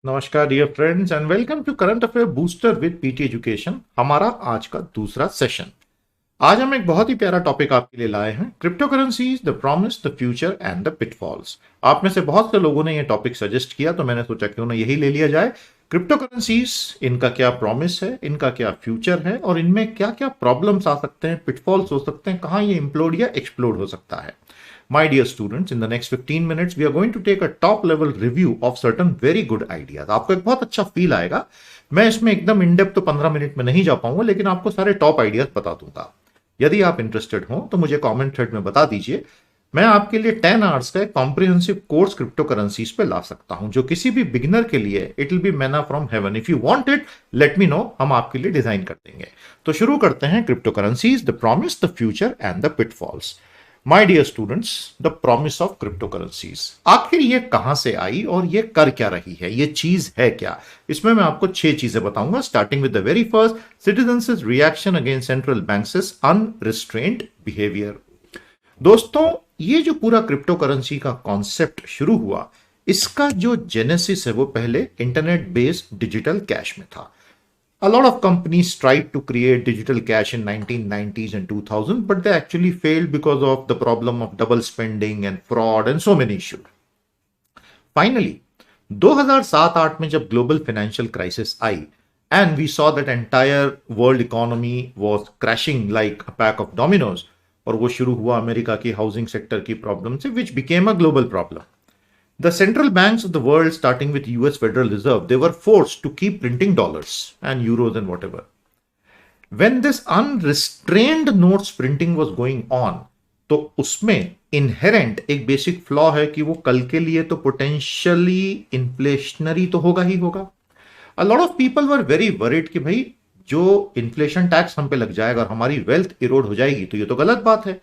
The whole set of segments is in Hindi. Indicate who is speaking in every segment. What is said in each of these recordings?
Speaker 1: नमस्कार dear friends and welcome to current affair booster with PT education. हमारा आज का दूसरा सेशन। आज हम एक बहुत ही प्यारा टॉपिक आपके लिए लाए हैं, crypto currencies, the promise, the future and the pitfalls. आप में से बहुत से लोगों ने यह टॉपिक सजेस्ट किया तो मैंने सोचा क्यों ना यही ले लिया जाए। क्रिप्टो करेंसीज, इनका क्या प्रॉमिस है, इनका क्या फ्यूचर है और इनमें क्या क्या प्रॉब्लम्स आ सकते हैं, पिटफॉल्स हो सकते हैं, कहाँ ये इम्प्लोड या एक्सप्लोड हो सकता है। My dear students, in the next 15 minutes, we are going to take a top level review of certain very good ideas. आपको एक बहुत अच्छा फील आएगा। मैं इसमें एकदम इन डेप्थ तो 15 मिनट में नहीं जा पाऊंगा, लेकिन आपको सारे टॉप आइडियाज बता दूंगा। यदि आप इंटरेस्टेड हो तो मुझे कमेंट थ्रेड में बता दीजिए। मैं आपके लिए 10 आवर्स का एक कॉम्प्रिहेंसिव कोर्स क्रिप्टो करेंसीज पे ला सकता हूं, जो किसी भी बिगिनर के लिए इट विल बी मैना from heaven. If you want it, let me know, हम आपके लिए डिजाइन कर देंगे। तो शुरू करते हैं। Crypto currencies, the promise, the future and the pitfalls. My dear students, the promise of crypto currencies, आखिर ये कहां से आई और ये कर क्या रही है, ये चीज है क्या? इसमें मैं आपको 6 चीजें बताऊंगा, starting with the very first, citizens reaction against central banks unrestrained behaviour. दोस्तों, ये जो पूरा क्रिप्टो करेंसी का कॉन्सेप्ट शुरू हुआ, इसका जो जेनेसिस है वो पहले इंटरनेट बेस्ड डिजिटल कैश में था। A lot of companies tried to create digital cash in 1990s and 2000, but they actually failed because of the problem of double spending and fraud and so many issues. Finally, 2007-8 में जब global financial crisis I and we saw that entire world economy was crashing like a pack of dominoes, और वो शुरू हुआ अमेरिका की हाउसिंग सेक्टर की प्रॉब्लम से, which became a global problem. The central banks of the world, starting with US Federal Reserve, they were forced to keep printing dollars and euros and whatever. When this unrestrained notes printing was going on, तो उसमें inherent एक basic flaw है कि वो कल के लिए तो potentially inflationary तो होगा ही होगा। A lot of people were very worried कि भाई जो inflation tax हम पे लग जाएगा और हमारी wealth erode हो जाएगी तो ये तो गलत बात है।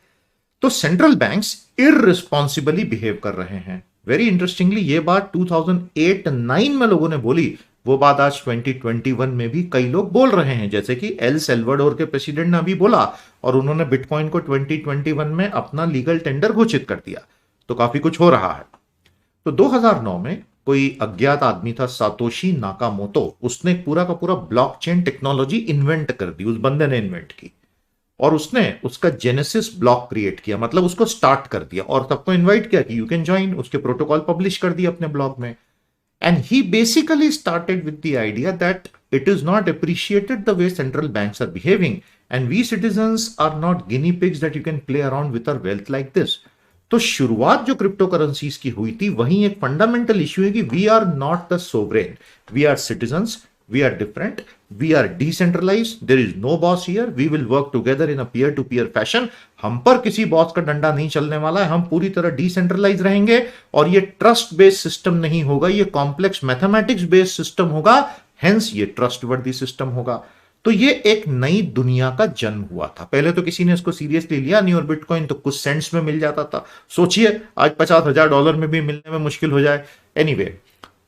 Speaker 1: तो सेंट्रल बैंक्स इररिस्पॉन्सिबली बिहेव कर रहे हैं। वेरी इंटरेस्टिंगली ये बात 2008-9 में लोगों ने बोली, वो बात आज 2021 में भी कई लोग बोल रहे हैं, जैसे कि एल सेल्वाडोर के प्रेसिडेंट ने अभी बोला और उन्होंने बिटकॉइन को 2021 में अपना लीगल टेंडर घोषित कर दिया। तो काफी कुछ हो रहा है। तो 2009 में कोई अज्ञात आदमी था, सातोशी नाकामोतो, उसने पूरा का पूरा ब्लॉकचेन टेक्नोलॉजी इन्वेंट कर दी, उस बंदे ने इन्वेंट की और उसने उसका जेनेसिस ब्लॉक क्रिएट किया, मतलब उसको स्टार्ट कर दिया और सबको इनवाइट किया कि यू कैन ज्वाइन। उसके प्रोटोकॉल पब्लिश कर दिए अपने ब्लॉग में। And he basically started with the idea that it is not appreciated the way central banks are behaving and we citizens are not guinea pigs that you can play around with our wealth like this. तो शुरुआत जो क्रिप्टो करेंसीज की हुई थी, वहीं एक फंडामेंटल इश्यू है कि we are not the sovereign, we are citizens, we are different, we are decentralized, there is no boss here, we will work together in a peer to peer fashion। हम पर किसी बॉस का डंडा नहीं चलने वाला है, हम पूरी तरह डिसेंट्रलाइज रहेंगे और ये ट्रस्ट बेस्ड सिस्टम नहीं होगा, ये कॉम्प्लेक्स मैथमेटिक्स बेस्ड सिस्टम होगा, हेंस ये ट्रस्टवर्दी सिस्टम होगा। तो ये एक नई दुनिया का जन्म हुआ था। पहले तो किसी ने इसको सीरियसली लिया नहीं और बिटकॉइन तो कुछ सेंट्स में मिल जाता था। सोचिए आज $50,000 में भी मिलने में मुश्किल हो जाए। एनीवे,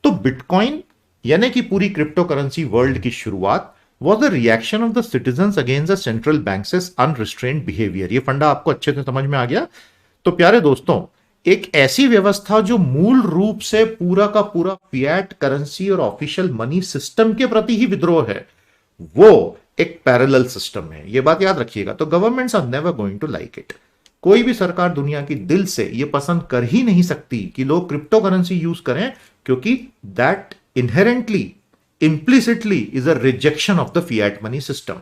Speaker 1: तो बिटकॉइन यानी कि पूरी क्रिप्टो करेंसी वर्ल्ड की शुरुआत was a reaction of the citizens against the central banks' unrestrained behavior। ये फंडा आपको अच्छे से समझ में आ गया? तो प्यारे दोस्तों, एक ऐसी व्यवस्था जो मूल रूप से पूरा का पूरा फिएट करेंसी और ऑफिशियल मनी सिस्टम के प्रति ही विद्रोह है, वो एक पैरेलल सिस्टम है। ये बात याद रखिएगा। तो governments are never going to like it. कोई भी सरकार दुनिया की दिल से ये पसंद कर ही नहीं सकती कि लोग क्रिप्टो करेंसी यूज करें, क्योंकि that inherently, implicitly is a rejection of the fiat money system।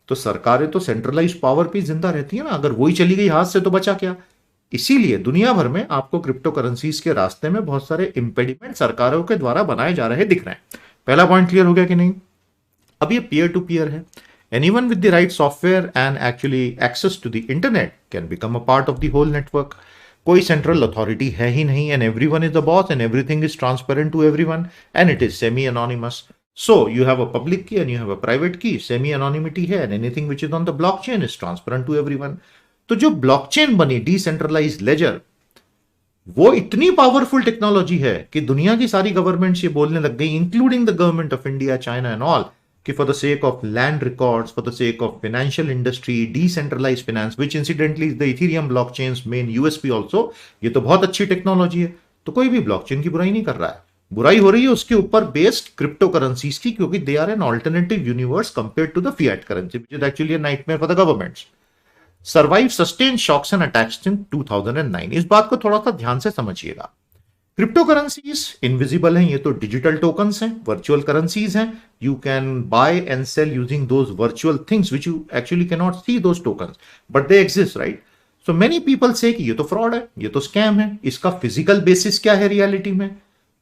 Speaker 1: तो सरकारें तो सेंट्रलाइज पावर पे जिंदा रहती है ना, अगर वही चली गई हाथ से तो बचा क्या। इसीलिए दुनिया भर में आपको क्रिप्टो करेंसीज के रास्ते में बहुत सारे इंपेडिमेंट सरकारों के द्वारा बनाए जा रहे दिख रहे हैं। पहला पॉइंट क्लियर हो गया कि नहीं? अब ये पीयर टू पीयर है। Anyone with the right software and actually access to the internet can become a part of the whole network. कोई सेंट्रल अथॉरिटी है ही नहीं and everyone is the boss and everything is transparent to everyone and it is semi anonymous. So you have a public key and you have a private key. Semi anonymity है and anything which is on the blockchain is transparent to everyone. तो जो ब्लॉकचेन बनी, डिसेंट्रलाइज्ड लेजर, वो इतनी पावरफुल टेक्नोलॉजी है कि दुनिया की सारी गवर्नमेंट्स ये बोलने लग गई, including the government of India, China and all, कि for the sake of land records, for the sake of financial industry, decentralized finance, which incidentally is the Ethereum blockchain's main USP also, ये तो बहुत अच्छी टेक्नोलॉजी है, तो कोई भी ब्लॉकचेन की बुराई नहीं कर रहा है। बुराई हो रही है उसके ऊपर बेस्ड क्रिप्टो करेंसीज की, क्योंकि they are an alternative universe compare to the fiat currency which is actually a nightmare for the governments. Survive sustain shocks and attacks in 2009। इस बात को थोड़ा सा ध्यान से समझिएगा। क्रिप्टो करेंसीज इनविजिबल हैं, ये तो डिजिटल टोकन्स हैं, वर्चुअल करेंसीज हैं। You can buy and sell using those virtual things which you actually can not see those tokens, but they exist, right? So many people say कि ये तो फ्रॉड है, ये तो स्कैम है, इसका फिजिकल बेसिस क्या है रियलिटी में?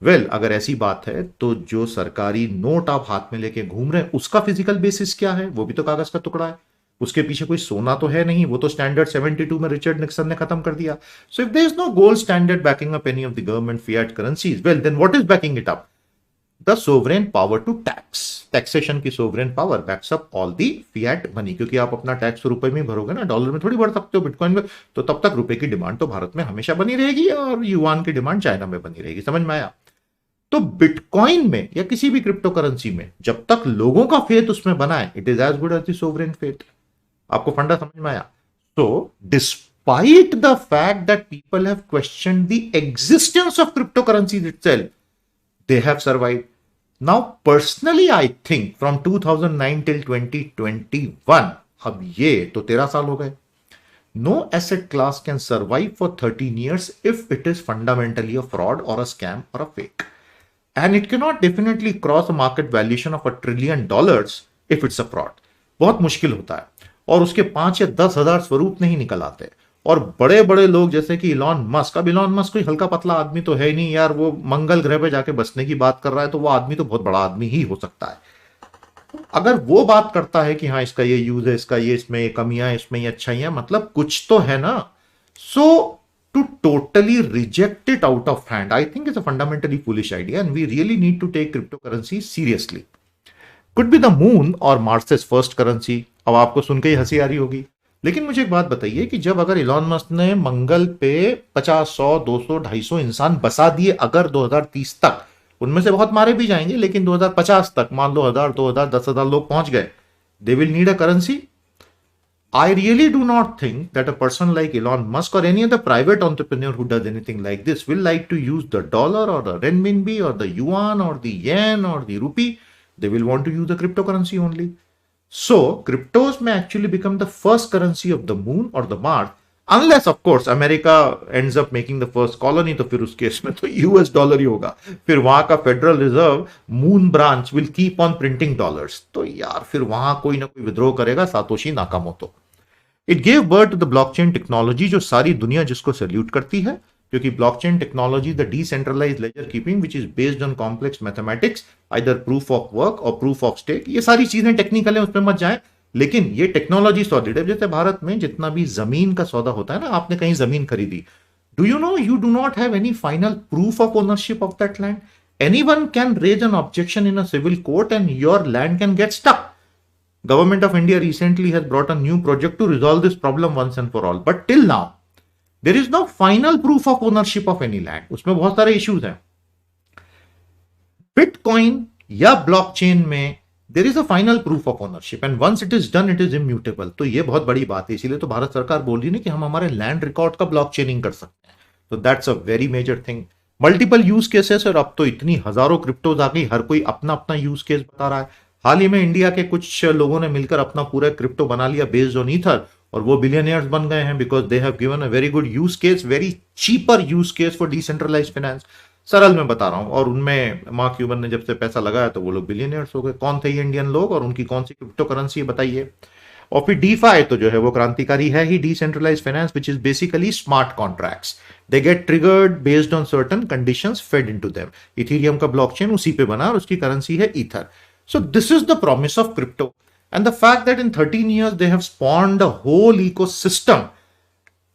Speaker 1: अगर ऐसी बात है तो जो सरकारी नोट आप हाथ में लेके घूम रहे हैं उसका फिजिकल बेसिस क्या है? वो भी तो कागज का टुकड़ा है, उसके पीछे कोई सोना तो है नहीं, वो तो स्टैंडर्ड 72 में रिचर्ड निक्सन ने खत्म कर दिया। So if there is no gold standard backing up any of the government fiat currencies, then what is backing it up? The sovereign power to tax. Taxation की sovereign power backs up all the fiat money, क्योंकि आप अपना टैक्स तो रुपए में भरोगे ना, डॉलर में थोड़ी भर सकते हो, बिटकॉइन में। तो तब तक रुपए की डिमांड तो भारत में हमेशा बनी रहेगी और युआन की डिमांड चाइना में बनी रहेगी। समझ में आया? तो बिटकॉइन में या किसी भी क्रिप्टो करेंसी में जब तक लोगों का फेथ उसमें बना है, it is as good as the sovereign faith. आपको फंडा समझ में आया? तो despite the fact that people have questioned the existence of crypto currencies itself, they have survived. Now, personally, I think from 2009 till 2021, अब ये तो 13 साल हो गए, no asset class can survive for 13 years if it is fundamentally a fraud or a scam or a fake. And it cannot definitely cross a market valuation of $1 trillion if it's a fraud. बहुत मुश्किल होता है और उसके 5 या 10 हजार स्वरूप नहीं निकल आते। और बड़े बड़े लोग जैसे कि इलॉन मस्क, अब इलॉन मस्क कोई हल्का पतला आदमी तो है ही नहीं यार, वो मंगल ग्रह पे जाके बसने की बात कर रहा है, तो वो आदमी तो बहुत बड़ा आदमी ही हो सकता है। अगर वो बात करता है कि हाँ इसका ये यूज है, इसका ये, इसमें ये कमियां है, इसमें ये अच्छाइयां, मतलब कुछ तो है ना। So to totally reject it out of hand, I think it's a fundamentally foolish idea and we really need to take crypto currency seriously. Could be the moon or Mars's first currency. अब आपको सुन के ही हंसी आ रही होगी, लेकिन मुझे एक बात बताइए कि जब अगर इलॉन मस्क ने मंगल पे 50, 100, 200, 250 इंसान बसा दिए अगर 2030 तक, उनमें से बहुत मारे भी जाएंगे, लेकिन 2050 तक मान लो 1000, 2000, 10,000 लोग पहुंच गए, they will need a currency. I really do not think that a person like Elon Musk or any other private entrepreneur who does anything like this will like to use the dollar or the renminbi or the yuan or the yen or the rupee. They will want to use the cryptocurrency only. So, cryptos may actually become the first currency of the moon or the Mars, unless of course America ends up making the first colony, तो फिर उस केस में तो यूएस डॉलर ही होगा। फिर वहां का federal reserve moon branch will keep on printing dollars, तो यार फिर वहां कोई ना कोई विद्रोह करेगा, Satoshi Nakamoto. It gave birth to the blockchain technology, जो सारी दुनिया जिसको सैल्यूट करती है, क्योंकि blockchain technology the decentralised ledger keeping which is based on complex mathematics, either proof of work और प्रूफ ऑफ स्टेक। ये सारी चीजें टेक्निकल है, उसमें मत जाए, लेकिन ये टेक्नोलॉजी सॉलिड है। जैसे भारत में जितना भी जमीन का सौदा होता है ना, आपने कहीं जमीन खरीदी, do you know you do not have any final proof of ownership of that land. Anyone can raise an objection in a civil court and your land can get stuck. Government of India recently has brought a new project to resolve this problem once and for all. But till now, there is no final proof of ownership of any land. उसमें बहुत सारे issues हैं। Bitcoin या blockchain में there is a final proof of ownership and once it is done, it is immutable. तो ये बहुत बड़ी बात है, इसीलिए तो भारत सरकार बोल रही है कि हम हमारे लैंड रिकॉर्ड का ब्लॉकचेनिंग कर सकते हैं। तो that's a very major thing. Multiple use cases, और अब तो इतनी हजारों क्रिप्टोज आ गई, हर कोई अपना अपना यूज केस बता रहा है। हाल ही में इंडिया के कुछ लोगों ने मिलकर अपना पूरा क्रिप्टो बना लिया बेस्ड ऑन ईथर, और वो बिलियनियर्स बन गए हैं because they have given a very good use case, very cheaper use case for decentralised finance. सरल में बता रहा हूं, और उनमें मार्क क्यूबन ने जब से पैसा लगाया तो वो लोग बिलियनियर्स हो गए। कौन थे ये इंडियन लोग और उनकी कौन सी क्रिप्टो करेंसी बताइए? और फिर डीफाई तो जो है वो क्रांतिकारी है ही, decentralised finance which is basically smart contracts. They get triggered based on certain conditions fed into them. Ethereum का ब्लॉकचेन उसी पे बना और उसकी करेंसी है ether. So this is the promise of crypto, and the fact that in 13 years they have spawned a whole ecosystem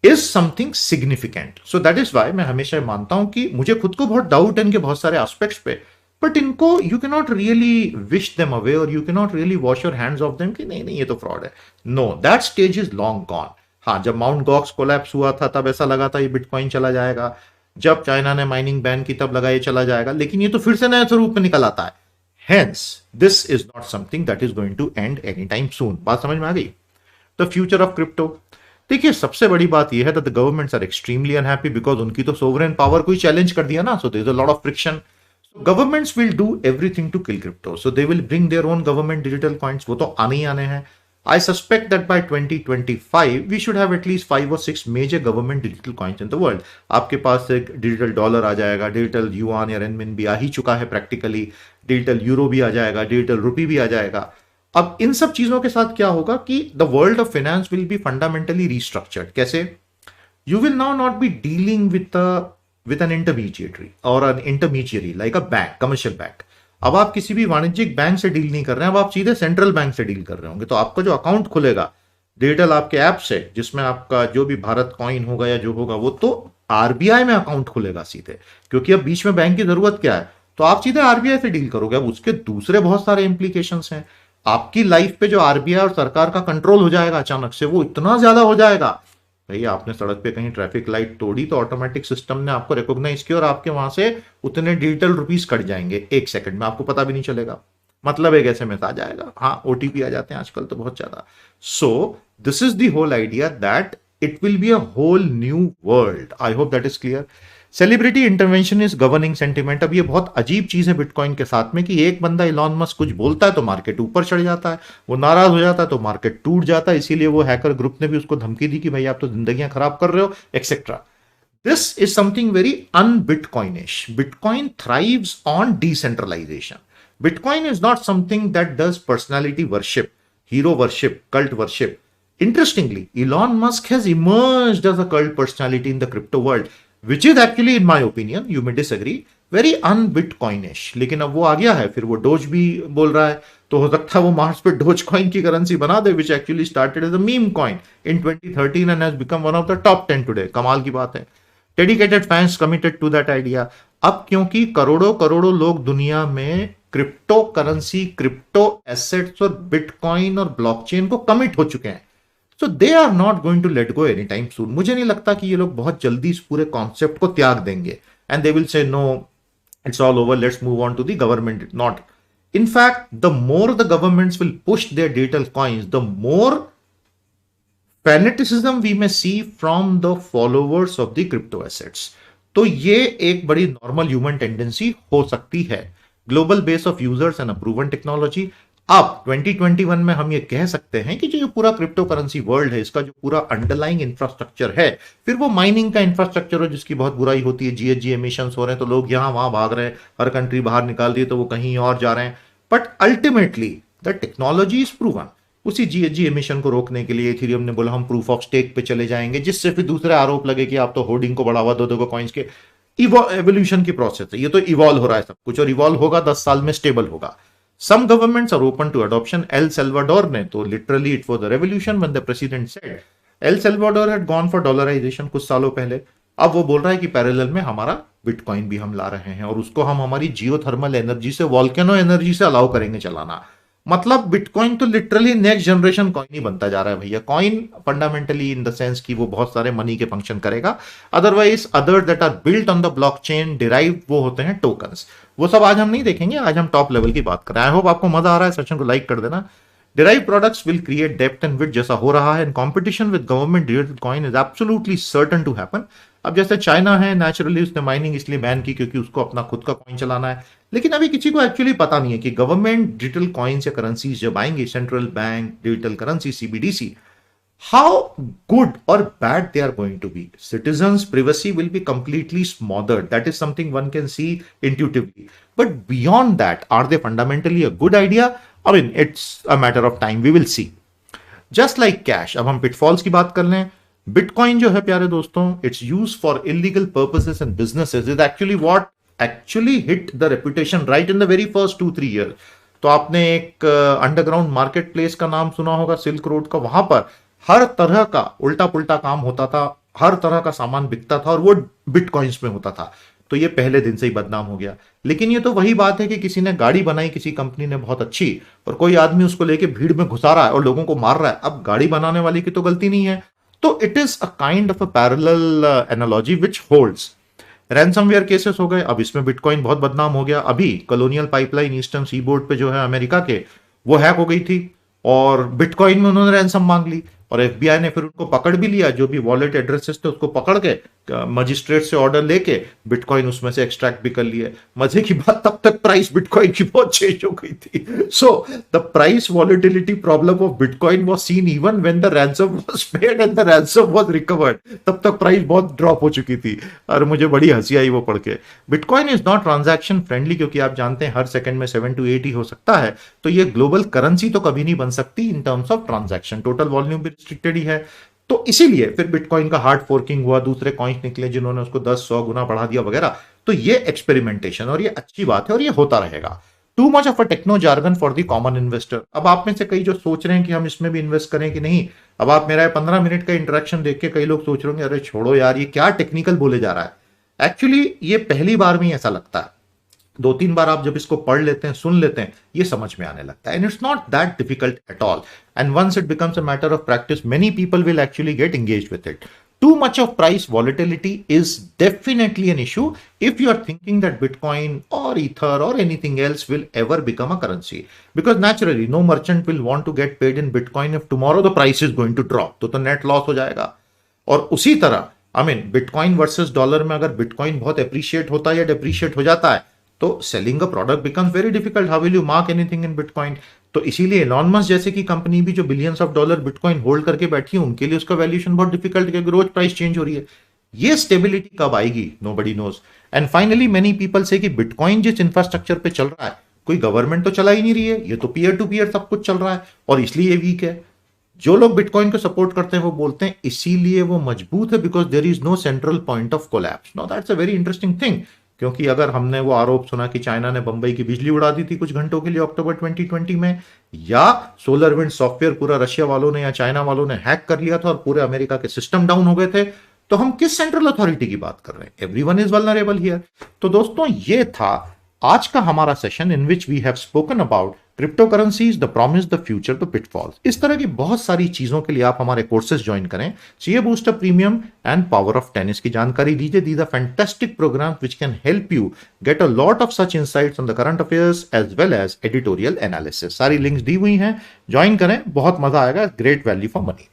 Speaker 1: is something significant. So that is why मैं हमेशा मानता हूं कि मुझे खुद को बहुत डाउट है इनके बहुत सारे एस्पेक्ट्स पे, बट इनको you cannot really wish them away or you cannot really wash your hands off them कि नहीं नहीं ये तो फ्रॉड है। No, that stage is long gone. हाँ, जब माउंट गॉक्स कोलैप्स हुआ था तब ऐसा लगा था ये बिटकॉइन चला जाएगा, जब चाइना ने माइनिंग बैन की तब लगा ये चला जाएगा, लेकिन ये तो फिर से नए स्वरूप में निकल आता है। Hence, this is not something that is going to end anytime soon. बात समझ में आ गई? The future of crypto. देखिए, सबसे बड़ी बात यह है that the governments are extremely unhappy because उनकी तो sovereign power को ही challenge कर दिया ना, so there is a lot of friction. Governments will do everything to kill crypto, so they will bring their own government digital coins, वो तो आने ही आने हैं. I suspect that by 2025 we should have at least 5 or 6 major government digital coins in the world. आपके पास एक डिजिटल डॉलर आ जाएगा, डिजिटल युआन या रेनमिन भी आ ही चुका है प्रैक्टिकली, डिजिटल यूरो भी आ जाएगा, डिजिटल रुपी भी आ जाएगा. अब इन सब चीजों के साथ क्या होगा कि the world of finance will be fundamentally restructured. कैसे? You will now not be dealing with an intermediatory or an intermediary like a bank, commercial bank. अब आप किसी भी वाणिज्यिक बैंक से डील नहीं कर रहे हैं, अब आप सीधे सेंट्रल बैंक से डील कर रहे होंगे. तो आपका जो अकाउंट खुलेगा डिजिटल आपके ऐप से, जिसमें आपका जो भी भारत कॉइन होगा या जो होगा, वो तो आरबीआई में अकाउंट खुलेगा सीधे, क्योंकि अब बीच में बैंक की जरूरत क्या है, तो आप सीधे आरबीआई से डील करोगे. अब उसके दूसरे बहुत सारे इंप्लीकेशंस हैं. आपकी लाइफ पे जो आरबीआई और सरकार का कंट्रोल हो जाएगा अचानक से, वो इतना ज्यादा हो जाएगा. भैया आपने सड़क पे कहीं ट्रैफिक लाइट तोड़ी तो ऑटोमेटिक सिस्टम ने आपको रिकॉग्नाइज किया और आपके वहां से उतने डिजिटल रुपीस कट जाएंगे 1 सेकंड में, आपको पता भी नहीं चलेगा. मतलब एक एसएमएस आ जाएगा, हाँ ओटीपी आ जाते हैं आजकल तो बहुत ज्यादा. So this is the whole idea that it will be a whole new world. I hope that is clear. Celebrity intervention is governing sentiment. अब ये बहुत अजीब चीज है बिटकॉइन के साथ में कि एक बंदा इलॉन मस्क कुछ बोलता है तो मार्केट ऊपर चढ़ जाता है, वो नाराज हो जाता है तो मार्केट टूट जाता है. इसीलिए वो हैकर ग्रुप ने भी उसको धमकी दी कि भाई आप तो जिंदगियां खराब कर रहे हो etcetera. This is something very unbitcoinish. Bitcoin thrives on decentralisation. Bitcoin is not something that does personality worship, hero worship, cult worship. Interestingly, Elon Musk has emerged as a cult personality in the crypto world, which is actually, in my opinion, you may disagree, very un-Bitcoinish. लेकिन अब वो आ गया है, फिर वो डोज भी बोल रहा है, तो हो सकता है वो मार्स पे डोज कॉइन की करेंसी बना दे, which actually started as a meme coin in 2013 and has become one of the top 10 today. कमाल की बात है. Dedicated fans committed to that idea. अब क्योंकि करोड़ों करोड़ों लोग दुनिया में क्रिप्टो करेंसी, क्रिप्टो एसेट्स और बिटकॉइन और ब्लॉकचेन को कमिट हो चुके हैं, so they are not going to let go anytime soon. मुझे नहीं लगता कि ये लोग बहुत जल्दी इस पूरे कॉन्सेप्ट को त्याग देंगे and they will say no, it's all over, let's move on to the government. Not. In fact, the more the governments will push their digital coins, the more fanaticism we may see from the followers of the crypto assets. तो ये एक बड़ी नॉर्मल ह्यूमन टेंडेंसी हो सकती है. Global base of users and a proven technology. अब 2021 में हम ये कह सकते हैं कि जो पूरा क्रिप्टो करेंसी वर्ल्ड है, इसका जो पूरा अंडरलाइंग इंफ्रास्ट्रक्चर है, फिर वो माइनिंग का इंफ्रास्ट्रक्चर हो जिसकी बहुत बुराई होती है, जीएचजी एमिशंस हो रहे हैं तो लोग यहां वहां भाग रहे हैं, हर कंट्री बाहर निकाल रही है तो वो कहीं और जा रहे हैं. But ultimately the technology is proven. उसी जीएचजी एमिशन को रोकने के लिए इथेरियम ने बोला हम प्रूफ ऑफ स्टेक पे चले जाएंगे, जिससे फिर दूसरे आरोप लगे कि आप तो होर्डिंग को बढ़ावा दो कॉइन्स के. एवोल्यूशन की प्रोसेस है ये, तो इवॉल्व हो रहा है सब कुछ, और इवॉल्व होगा 10 साल में स्टेबल होगा. Some governments are open to adoption. El Salvador ने तो literally it was a revolution when the president said El Salvador had gone for dollarization कुछ सालों पहले. अब वो बोल रहा है कि पैरेलल में हमारा बिटकॉइन भी हम ला रहे हैं और उसको हम हमारी जियोथर्मल एनर्जी से, वॉल्केनो एनर्जी से अलाउ करेंगे चलाना. मतलब बिटकॉइन तो लिटरली नेक्स्ट जनरेशन कॉइन ही बनता जा रहा है भैया. Coin fundamentally in the sense कि वो बहुत सारे मनी के फंक्शन करेगा. Otherwise other that are built on the blockchain derive वो होते हैं टोकन्स. वो सब आज हम नहीं देखेंगे, आज हम टॉप लेवल की बात कर रहे हैं. आई होप आपको मजा आ रहा है. सेशन को लाइक कर देना. Derive products will create depth and width जैसा हो रहा है, and competition with government digital coin is absolutely certain to happen. अब जैसे चाइना है, नेचुरली उसने माइनिंग इसलिए बैन की क्योंकि उसको अपना खुद का कॉइन चलाना है. लेकिन अभी किसी को एक्चुअली पता नहीं है कि गवर्नमेंट डिजिटल कॉइन्स या करेंसीज जब आएंगे, central bank digital currency CBDC, how good or bad they are going to be. Citizens' privacy will be completely smothered. That is something one can see intuitively. But beyond that, are they fundamentally a good idea? I mean, it's a matter of time. We will see. Just like cash. अब हम pitfalls की बात कर लें. Bitcoin जो है प्यारे दोस्तों, it's used for illegal purposes and businesses is actually what actually hit the reputation right in the very first 2-3 years. तो आपने एक अंडरग्राउंड मार्केट प्लेस का नाम सुना होगा, सिल्क रोड का. वहां पर हर तरह का उल्टा पुल्टा काम होता था, हर तरह का सामान बिकता था और वो बिटकॉइंस में होता था. तो ये पहले दिन से ही बदनाम हो गया. लेकिन ये तो वही बात है कि किसी ने गाड़ी बनाई किसी कंपनी ने बहुत अच्छी, और कोई आदमी उसको लेके भीड़ में घुसा रहा है और लोगों को मार रहा है. अब गाड़ी बनाने वाले की तो गलती नहीं है. तो it is a kind of a parallel analogy which holds. Ransomware cases हो गए, अब इसमें बिटकॉइन बहुत बदनाम हो गया. अभी कॉलोनियल पाइपलाइन ईस्टर्न सीबोर्ड पे जो है अमेरिका के, वो हैक हो गई थी और बिटकॉइन में उन्होंने रैंसम मांग ली. और एफबीआई ने फिर उनको पकड़ भी लिया, जो भी वॉलेट एड्रेसेस थे उसको पकड़ के मजिस्ट्रेट से ऑर्डर लेके बिटकॉइन उसमें से एक्सट्रैक्ट भी कर लिए। मजे की बात, तब तक प्राइस बिटकॉइन की बहुत चेंज हो गई थी। So the price volatility problem of bitcoin was scene even when the ransom was paid and the ransom was recovered. तब तक प्राइस बहुत ड्रॉप हो चुकी थी और मुझे बड़ी हंसी आई वो पढ़ के। Bitcoin is not transaction friendly, क्योंकि आप जानते हैं हर सेकंड में 7 to 8 ही हो सकता है, तो ये ग्लोबल करेंसी तो कभी नहीं बन सकती in terms of transaction. Total volume भी रिस्ट्रिक्टेड ही है। तो इसीलिए फिर बिटकॉइन का हार्ड फोर्किंग हुआ, दूसरे कॉइन्स निकले जिन्होंने उसको 10-100 गुना बढ़ा दिया वगैरह। तो ये एक्सपेरिमेंटेशन और ये अच्छी बात है और ये होता रहेगा। Too much of a techno jargon for the common investor. अब आप में से कई जो सोच रहे हैं कि हम इसमें भी इन्वेस्ट करें कि नहीं, अब आप मेरा 15 मिनट का इंटरेक्शन देख के कई लोग सोच रहे होंगे अरे छोड़ो यार ये क्या टेक्निकल बोले जा रहा है। एक्चुअली ये पहली बार में ही ऐसा लगता है, 2-3 बार आप जब इसको पढ़ लेते हैं, सुन लेते हैं, ये समझ में आने लगता है। And it's not that difficult at all, and once it becomes a matter of practice many people will actually get engaged with it. Too much of price volatility is definitely an issue if you are thinking that Bitcoin or Ether or anything else will ever become a currency. Because naturally, no merchant will want to get paid in Bitcoin if tomorrow the price is going to drop. तो net loss हो जाएगा। और उसी तरह बिटकॉइन वर्सेस डॉलर में अगर बिटकॉइन बहुत एप्रिशिएट होता है या डिप्रिशिएट हो जाता है, तो selling a product becomes very difficult. How will you mark anything in bitcoin? तो इसीलिए एलॉन मस्क जैसे की कंपनी भी जो billions of dollar bitcoin hold करके बैठी है, उनके लिए उसका वैल्यूएशन बहुत डिफिकल्ट है, क्योंकि रोज प्राइस चेंज हो रही है। ये स्टेबिलिटी कब आएगी, nobody knows. And finally many people say कि बिटकॉइन जिस इंफ्रास्ट्रक्चर पे चल रहा है, कोई गवर्नमेंट तो चला ही नहीं रही है, ये तो पीयर टू पीयर सब कुछ चल रहा है और इसलिए ये वीक है। जो लोग बिटकॉइन को सपोर्ट करते हैं वो बोलते हैं इसीलिए वो मजबूत है, because there is no central point of collapse. Now that's a very interesting thing, क्योंकि अगर हमने वो आरोप सुना कि चाइना ने बंबई की बिजली उड़ा दी थी कुछ घंटों के लिए अक्टूबर 2020 में, या सोलर विंड सॉफ्टवेयर पूरा रशिया वालों ने या चाइना वालों ने हैक कर लिया था और पूरे अमेरिका के सिस्टम डाउन हो गए थे, तो हम किस सेंट्रल अथॉरिटी की बात कर रहे हैं? Everyone is vulnerable here. तो दोस्तों ये था आज का हमारा session in which we have spoken about crypto currencies, the promise, the future, the pitfalls. इस तरह की बहुत सारी चीजों के लिए आप हमारे कोर्सेज ज्वाइन करें। CA booster premium and power of tennis की जानकारी लीजिए। These are fantastic programmes which can help you get a lot of such insights on the current affairs as well as editorial analysis. सारी लिंक्स दी हुई हैं, ज्वाइन करें, बहुत मजा आएगा, ग्रेट वैल्यू फॉर मनी।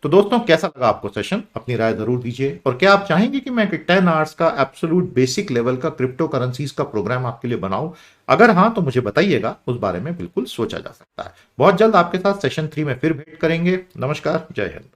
Speaker 1: तो दोस्तों कैसा लगा आपको सेशन? अपनी राय जरूर दीजिए। और क्या आप चाहेंगे कि मैं 10 आवर्स का एब्सोल्यूट बेसिक लेवल का क्रिप्टो करेंसीज का प्रोग्राम आपके लिए बनाऊं? अगर हाँ तो मुझे बताइएगा, उस बारे में बिल्कुल सोचा जा सकता है। बहुत जल्द आपके साथ सेशन 3 में फिर भेंट करेंगे। नमस्कार, जय हिंद।